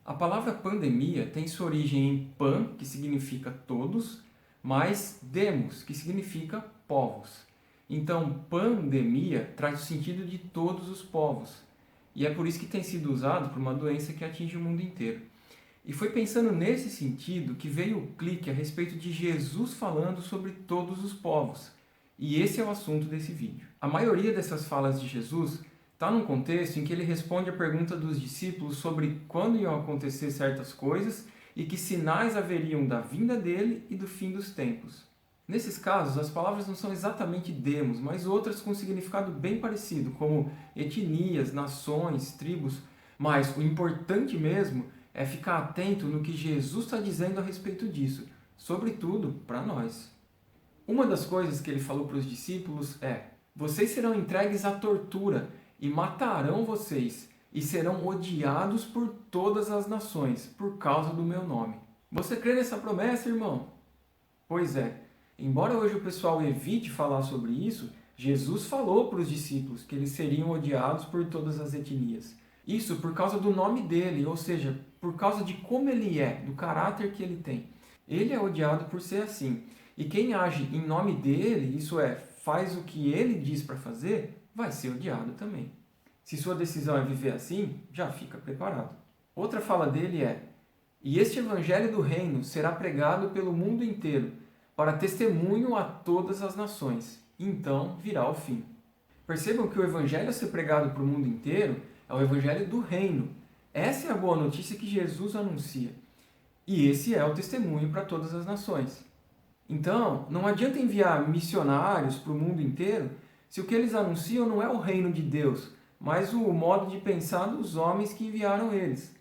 A palavra pandemia tem sua origem em pan, que significa todos, mais demos, que significa povos. Então, pandemia traz o sentido de todos os povos. E é por isso que tem sido usado para uma doença que atinge o mundo inteiro. E foi pensando nesse sentido que veio o clique a respeito de Jesus falando sobre todos os povos. E esse é o assunto desse vídeo. A maioria dessas falas de Jesus está num contexto em que ele responde a pergunta dos discípulos sobre quando iam acontecer certas coisas e que sinais haveriam da vinda dele e do fim dos tempos. Nesses casos, as palavras não são exatamente demos, mas outras com significado bem parecido, como etnias, nações, tribos. Mas o importante mesmo é ficar atento no que Jesus está dizendo a respeito disso, sobretudo para nós. Uma das coisas que ele falou para os discípulos é: vocês serão entregues à tortura e matarão vocês, e serão odiados por todas as nações, por causa do meu nome. Você crê nessa promessa, irmão? Pois é, embora hoje o pessoal evite falar sobre isso, Jesus falou para os discípulos que eles seriam odiados por todas as etnias. Isso por causa do nome dele, ou seja, por causa de como ele é, do caráter que ele tem. Ele é odiado por ser assim. E quem age em nome dele, isso é, faz o que ele diz para fazer, vai ser odiado também. Se sua decisão é viver assim, já fica preparado. Outra fala dele é: e este evangelho do reino será pregado pelo mundo inteiro, para testemunho a todas as nações. Então virá o fim. Percebam que o evangelho a ser pregado para o mundo inteiro é o evangelho do reino. Essa é a boa notícia que Jesus anuncia. E esse é o testemunho para todas as nações. Então, não adianta enviar missionários para o mundo inteiro se o que eles anunciam não é o reino de Deus, mas o modo de pensar dos homens que enviaram eles.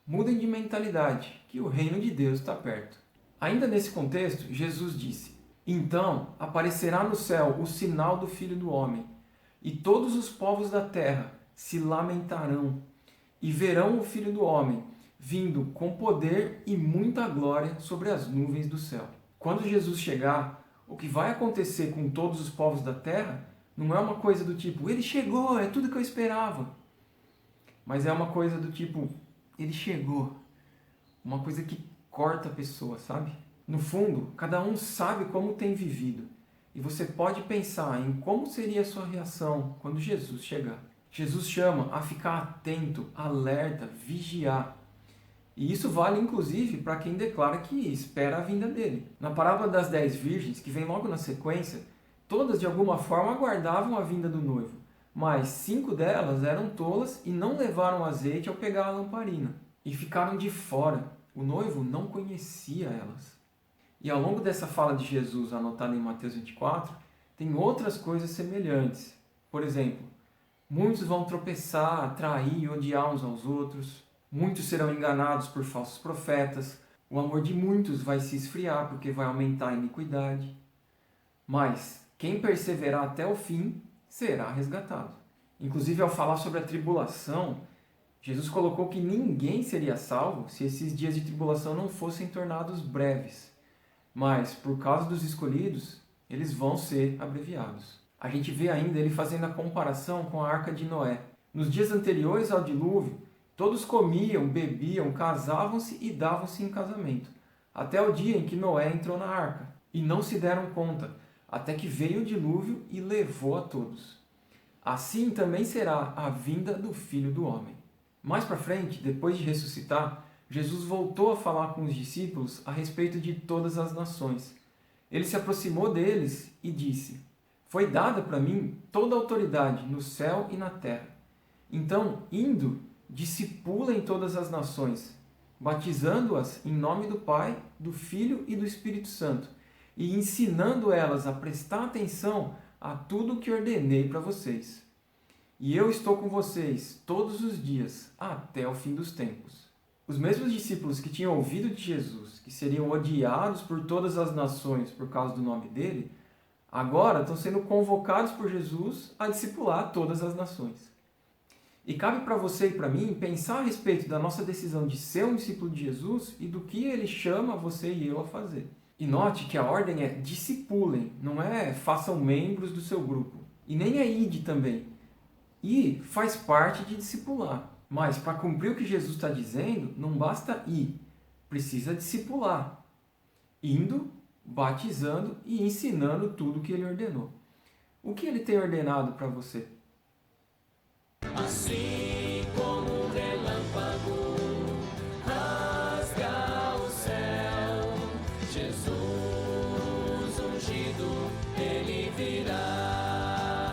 Mudem de mentalidade, que o reino de Deus está perto. Ainda nesse contexto, Jesus disse: então aparecerá no céu o sinal do Filho do Homem, e todos os povos da terra se lamentarão, e verão o Filho do Homem vindo com poder e muita glória sobre as nuvens do céu. Quando Jesus chegar, o que vai acontecer com todos os povos da terra não é uma coisa do tipo: ele chegou, é tudo que eu esperava. Mas é uma coisa do tipo: ele chegou. Uma coisa que corta a pessoa, sabe? No fundo, cada um sabe como tem vivido. E você pode pensar em como seria a sua reação quando Jesus chegar. Jesus chama a ficar atento, alerta, vigiar. E isso vale inclusive para quem declara que espera a vinda dele. Na parábola das 10 virgens, que vem logo na sequência, todas de alguma forma aguardavam a vinda do noivo, mas 5 delas eram tolas e não levaram azeite ao pegar a lamparina. E ficaram de fora. O noivo não conhecia elas. E ao longo dessa fala de Jesus, anotada em Mateus 24, tem outras coisas semelhantes. Por exemplo, muitos vão tropeçar, trair e odiar uns aos outros. Muitos serão enganados por falsos profetas. O amor de muitos vai se esfriar porque vai aumentar a iniquidade. Mas quem perseverar até o fim será resgatado. Inclusive, ao falar sobre a tribulação, Jesus colocou que ninguém seria salvo se esses dias de tribulação não fossem tornados breves. Mas, por causa dos escolhidos, eles vão ser abreviados. A gente vê ainda ele fazendo a comparação com a Arca de Noé. Nos dias anteriores ao dilúvio, todos comiam, bebiam, casavam-se e davam-se em casamento, até o dia em que Noé entrou na arca. E não se deram conta, até que veio o dilúvio e levou a todos. Assim também será a vinda do Filho do Homem. Mais para frente, depois de ressuscitar, Jesus voltou a falar com os discípulos a respeito de todas as nações. Ele se aproximou deles e disse: foi dada para mim toda a autoridade no céu e na terra. Então, indo, discipulem todas as nações, batizando-as em nome do Pai, do Filho e do Espírito Santo, e ensinando elas a prestar atenção a tudo o que ordenei para vocês. E eu estou com vocês todos os dias, até o fim dos tempos. Os mesmos discípulos que tinham ouvido de Jesus, que seriam odiados por todas as nações por causa do nome dele, agora estão sendo convocados por Jesus a discipular todas as nações. E cabe para você e para mim pensar a respeito da nossa decisão de ser um discípulo de Jesus e do que ele chama você e eu a fazer. E note que a ordem é discipulem, não é façam membros do seu grupo. E nem é ide também. E faz parte de discipular. Mas para cumprir o que Jesus está dizendo, não basta ir, precisa discipular, indo, batizando e ensinando tudo o que ele ordenou. O que ele tem ordenado para você? Assim como um relâmpago rasga o céu, Jesus ungido, ele virá.